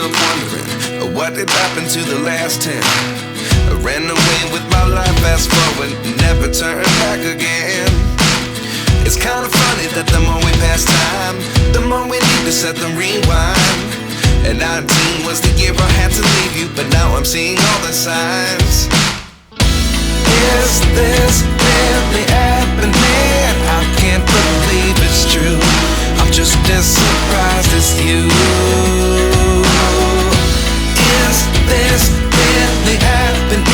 up wondering what did happen to the last 10. I ran away with my life, fast forward, never turn back again. It's kind of funny that the more we pass time, the more we need to set them rewind. And 19 was the year I had to leave you, but now I'm seeing all the signs. Is this really happening? I can't believe it's true. I'm just as surprised as you. Is this really happening?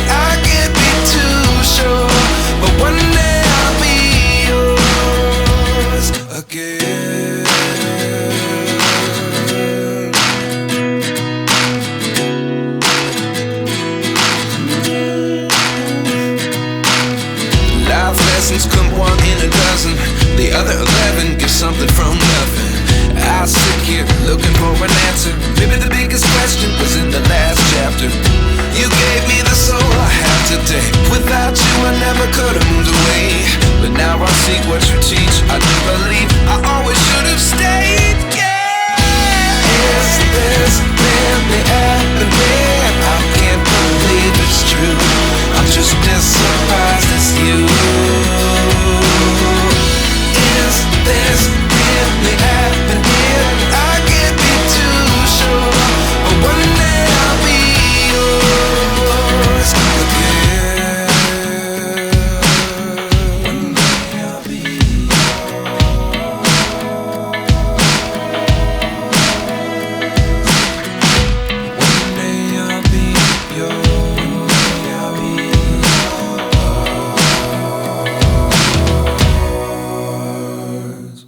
I can't be too sure, but one day I'll be yours again. Life lessons come one in a dozen. The other 11 get something from nothing. I sit here looking for an answer. Maybe the biggest question was in the last chapter. You gave me the soul I have today. Without you I never could have moved away. But now I see what you teach. I do believe I always should have stayed. Yeah. Is this really happening? I can't believe it's true. I'm just as surprised as you. Is this really happening? I can't be too sure, but one day I'll be yours again. One day I'll be yours. One day I'll be yours. One day I'll be yours.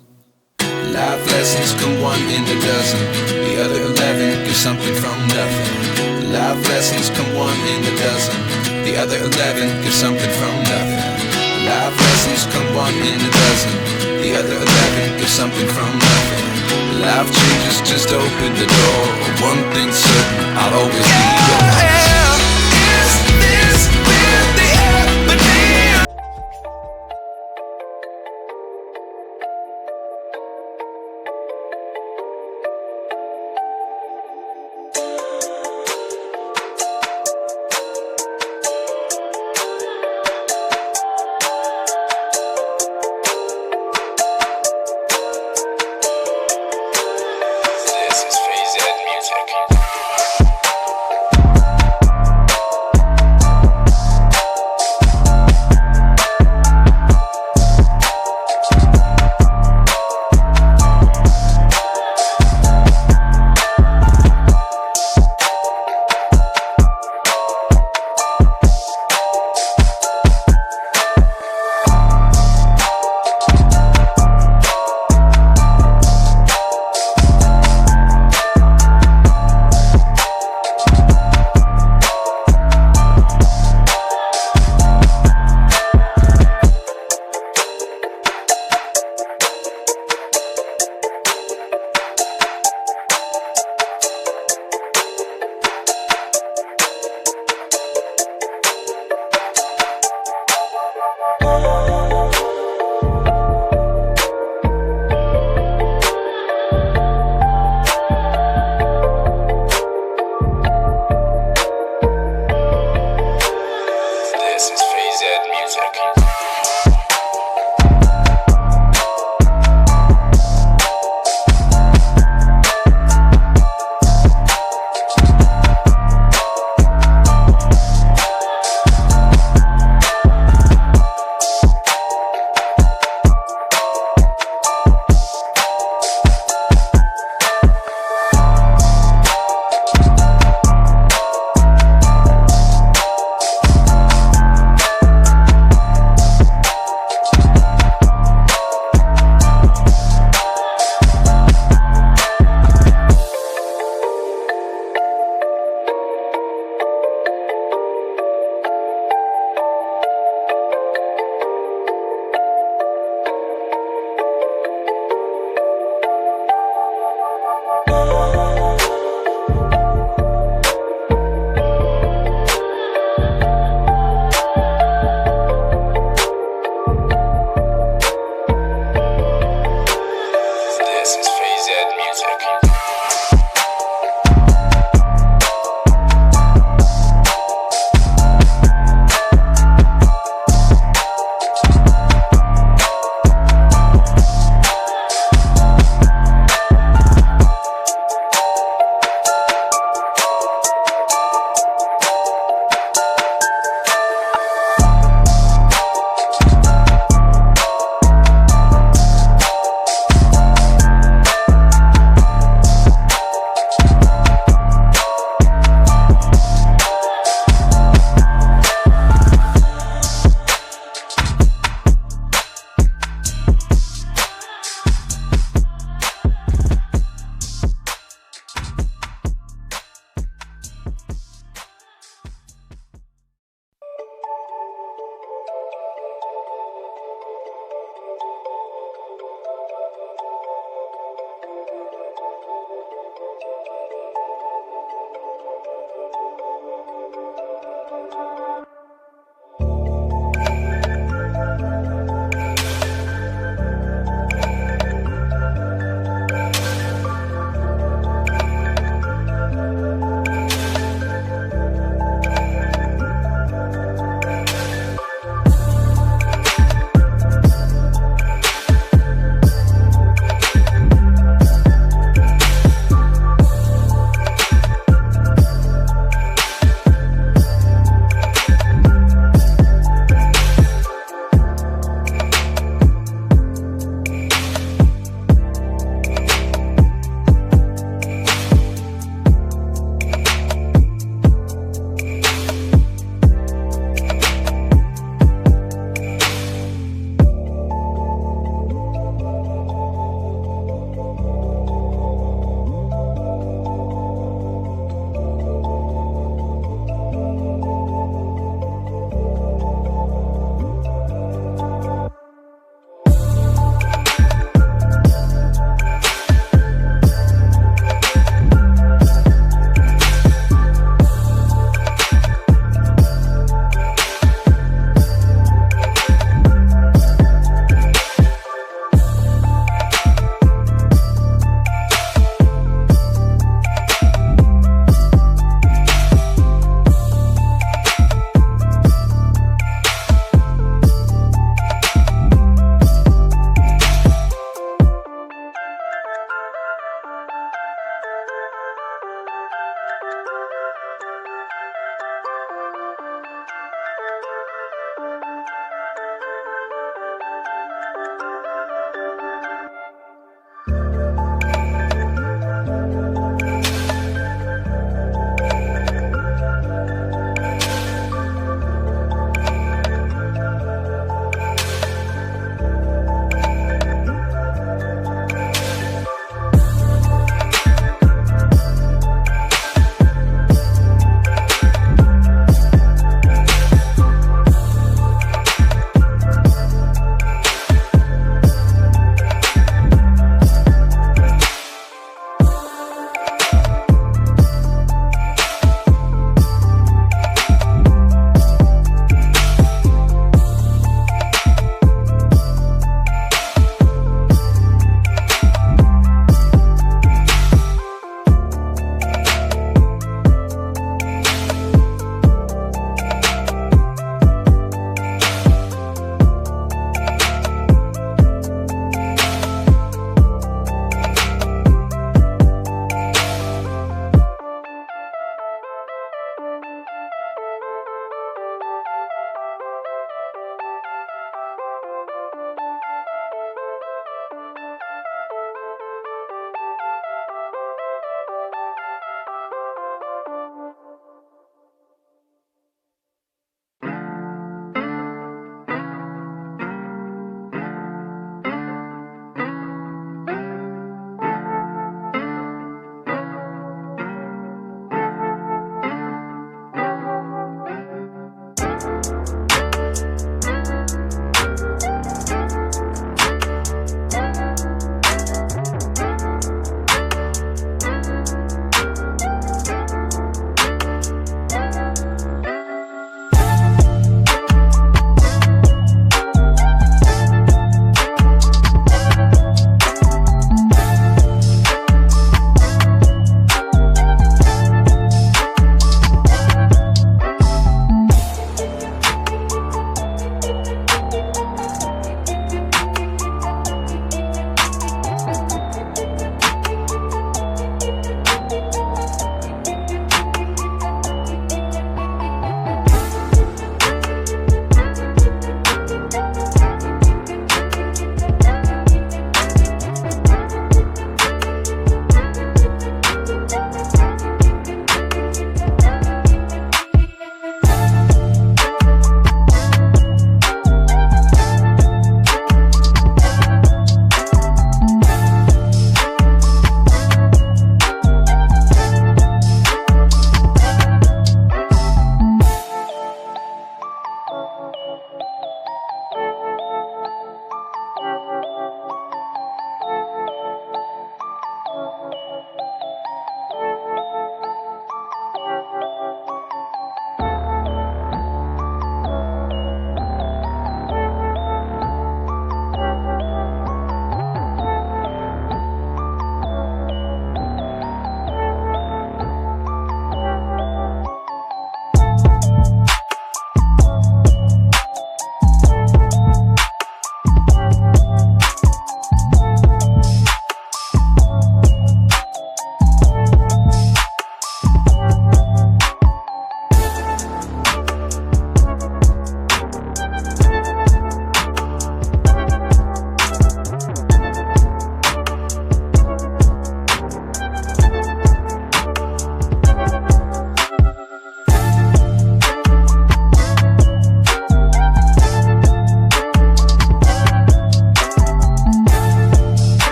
Life lessons come one in a dozen. The other 11 give something from nothing. Life lessons come one in a dozen. The other 11 give something from nothing. Life lessons come one in a dozen. The other 11 give something from nothing. Life changes just open the door. One thing's certain, I'll always be yours. Is this really happening? This is Phase Ed Music.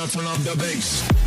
turn up the bass.